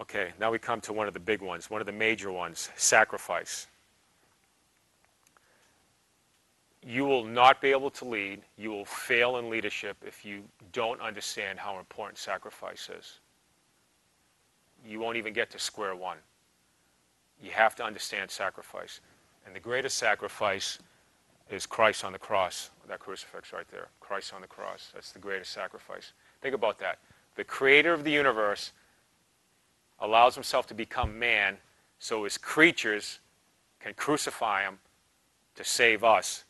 Okay, now we come to one of the big ones, one of the major ones, sacrifice. You will not be able to lead, you will fail in leadership if you don't understand how important sacrifice is. You won't even get to square one. You have to understand sacrifice. And the greatest sacrifice is Christ on the cross. That crucifix right there. Christ on the cross. That's the greatest sacrifice. Think about that. The creator of the universe allows himself to become man so his creatures can crucify him to save us,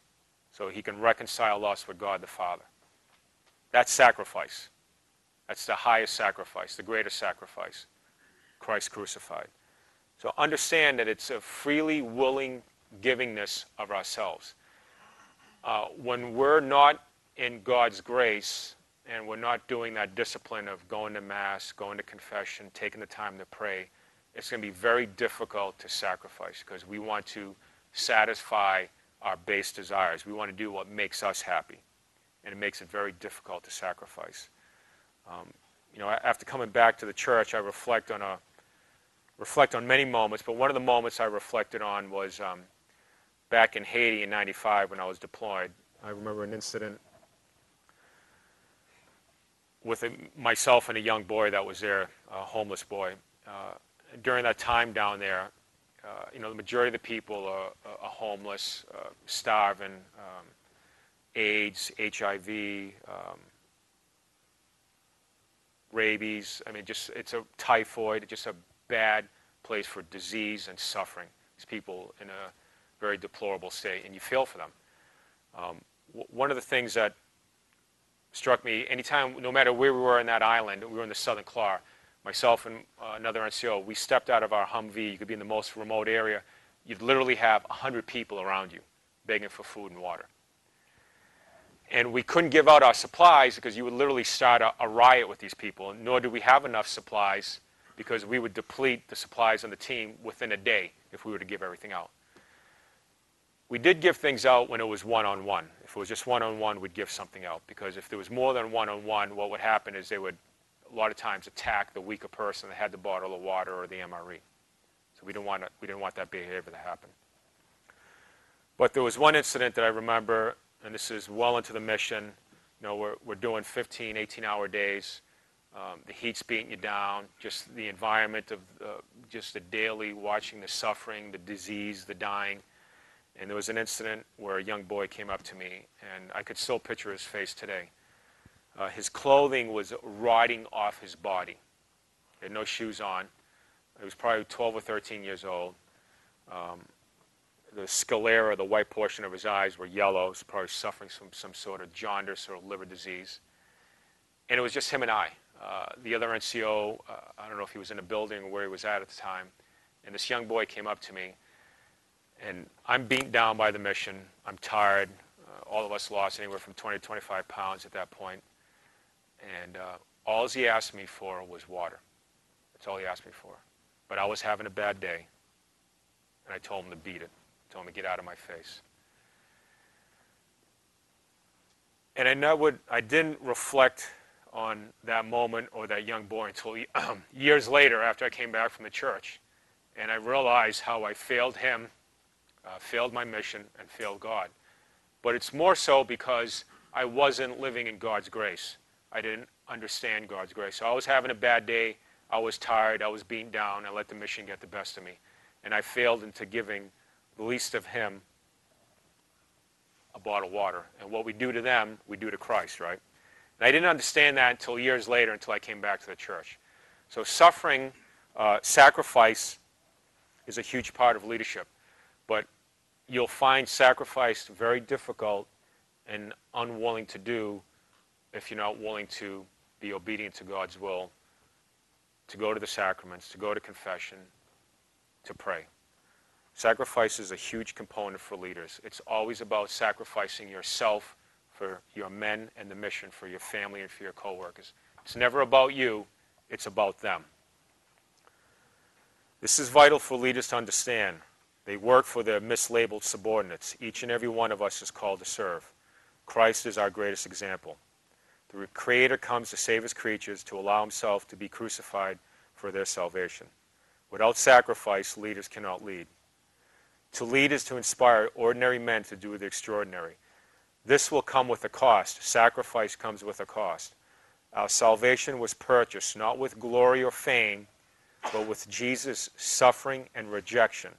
so he can reconcile us with God the Father. That's sacrifice. That's the highest sacrifice, the greatest sacrifice. Christ crucified. So understand that it's a freely willing givingness of ourselves. When we're not in God's grace and we're not doing that discipline of going to Mass, going to confession, taking the time to pray, it's going to be very difficult to sacrifice because we want to satisfy our base desires. We want to do what makes us happy, and it makes it very difficult to sacrifice. After coming back to the church, I reflect on many moments, but one of the moments I reflected on was back in Haiti in '95 when I was deployed. I remember an incident with myself and a young boy that was there, a homeless boy. During that time down there, the majority of the people are homeless, starving, AIDS, HIV, rabies. I mean, it's a typhoid, just a bad place for disease and suffering. These people in a very deplorable state, and you feel for them. One of the things that struck me, no matter where we were in that island, we were in the Southern Claw, myself and another NCO, we stepped out of our Humvee. You could be in the most remote area. You'd literally have 100 people around you begging for food and water. And we couldn't give out our supplies because you would literally start a riot with these people, nor do we have enough supplies because we would deplete the supplies on the team within a day if we were to give everything out. We did give things out when it was one-on-one. If it was just one-on-one, we'd give something out, because if there was more than one-on-one, what would happen is they would a lot of times attack the weaker person that had the bottle of water or the MRE. So we didn't want that behavior to happen. But there was one incident that I remember, and this is well into the mission. We're doing 15, 18-hour days. The heat's beating you down. Just the environment of just the daily watching the suffering, the disease, the dying. And there was an incident where a young boy came up to me, and I could still picture his face today. His clothing was rotting off his body. He had no shoes on. He was probably 12 or 13 years old. The sclera, the white portion of his eyes, were yellow. He was probably suffering from some sort of jaundice or liver disease. And it was just him and I. The other NCO, I don't know if he was in a building or where he was at the time. And this young boy came up to me. And I'm beaten down by the mission. I'm tired. All of us lost anywhere from 20 to 25 pounds at that point. And all he asked me for was water. That's all he asked me for. But I was having a bad day. And I told him to beat it. I told him to get out of my face. And I didn't reflect on that moment or that young boy until years later after I came back from the church. And I realized how I failed him, failed my mission, and failed God. But it's more so because I wasn't living in God's grace. I didn't understand God's grace. So I was having a bad day. I was tired. I was beaten down. I let the mission get the best of me. And I failed into giving the least of him a bottle of water. And what we do to them, we do to Christ, right? And I didn't understand that until years later, until I came back to the church. So suffering, sacrifice is a huge part of leadership. But you'll find sacrifice very difficult and unwilling to do if you're not willing to be obedient to God's will, to go to the sacraments, to go to confession, to pray. Sacrifice is a huge component for leaders. It's always about sacrificing yourself for your men and the mission, for your family and for your co-workers. It's never about you, it's about them. This is vital for leaders to understand. They work for their mislabeled subordinates. Each and every one of us is called to serve. Christ is our greatest example. The Creator comes to save his creatures, to allow himself to be crucified for their salvation. Without sacrifice, leaders cannot lead. To lead is to inspire ordinary men to do the extraordinary. This will come with a cost. Sacrifice comes with a cost. Our salvation was purchased not with glory or fame, but with Jesus' suffering and rejection.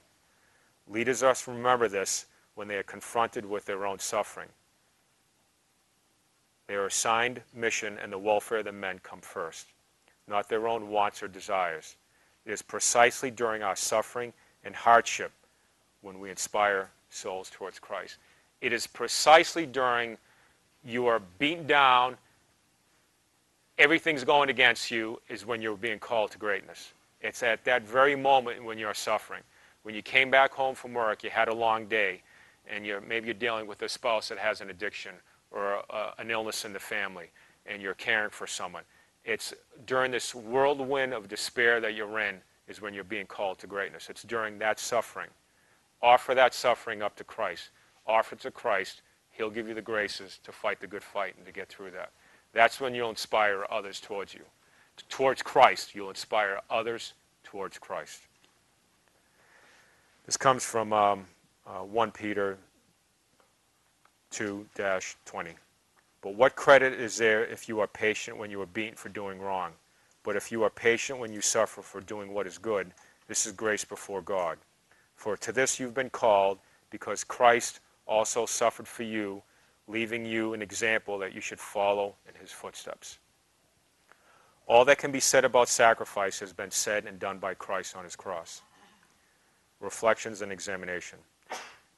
Leaders must remember this when they are confronted with their own suffering. They are assigned mission, and the welfare of the men come first, not their own wants or desires. It is precisely during our suffering and hardship when we inspire souls towards Christ. It is precisely during you are beaten down, everything's going against you, is when you're being called to greatness. It's at that very moment when you're suffering. When you came back home from work, you had a long day, and maybe you're dealing with a spouse that has an addiction or an illness in the family, and you're caring for someone. It's during this whirlwind of despair that you're in is when you're being called to greatness. It's during that suffering. Offer that suffering up to Christ. Offer it to Christ. He'll give you the graces to fight the good fight and to get through that. That's when you'll inspire others towards you. Towards Christ, you'll inspire others towards Christ. This comes from 1 Peter 2-20. But what credit is there if you are patient when you are beaten for doing wrong? But if you are patient when you suffer for doing what is good, this is grace before God. For to this you've been called, because Christ also suffered for you, leaving you an example that you should follow in his footsteps. All that can be said about sacrifice has been said and done by Christ on his cross. Reflections and examination.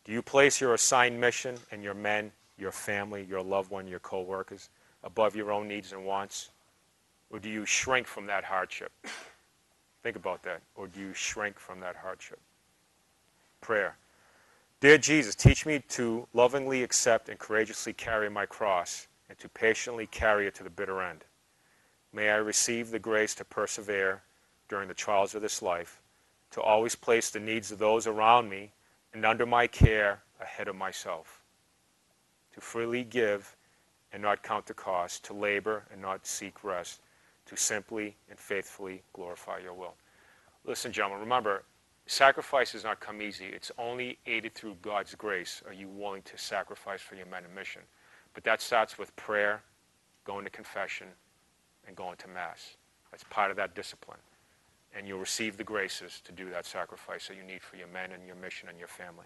Do you place your assigned mission and your men, your family, your loved one, your co-workers above your own needs and wants? Or do you shrink from that hardship? Think about that. Or do you shrink from that hardship? Prayer. Dear Jesus, teach me to lovingly accept and courageously carry my cross and to patiently carry it to the bitter end. May I receive the grace to persevere during the trials of this life, to always place the needs of those around me and under my care ahead of myself, to freely give and not count the cost, to labor and not seek rest, to simply and faithfully glorify your will. Listen, gentlemen, remember, sacrifice does not come easy. It's only aided through God's grace. Are you willing to sacrifice for your men and mission? But that starts with prayer, going to confession, and going to Mass. That's part of that discipline. And you'll receive the graces to do that sacrifice that you need for your men and your mission and your family.